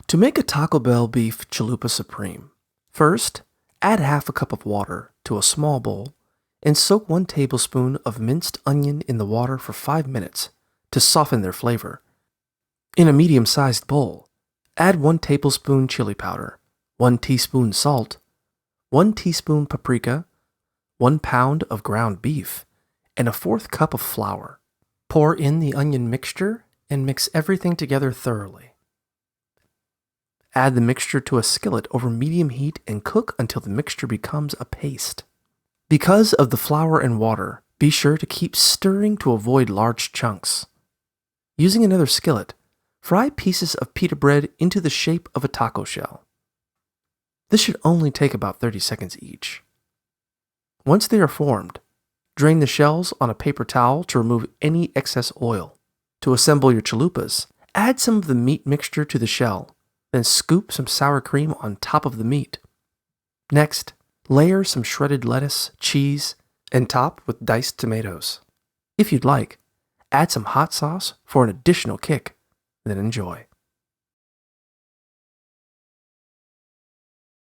To make a Taco Bell beef chalupa supreme, first, add half a cup of water to a small bowl and soak 1 tablespoon of minced onion in the water for 5 minutes to soften their flavor. In a medium-sized bowl, add 1 tablespoon chili powder, 1 teaspoon salt, 1 teaspoon paprika, 1 pound of ground beef, and a 1/4 cup of flour. Pour in the onion mixture and mix everything together thoroughly. Add the mixture to a skillet over medium heat and cook until the mixture becomes a paste. Because of the flour and water, be sure to keep stirring to avoid large chunks. Using another skillet, fry pieces of pita bread into the shape of a taco shell. This should only take about 30 seconds each. Once they are formed, drain the shells on a paper towel to remove any excess oil. To assemble your chalupas, add some of the meat mixture to the shell, then scoop some sour cream on top of the meat. Next, layer some shredded lettuce, cheese, and top with diced tomatoes. If you'd like, add some hot sauce for an additional kick, then enjoy.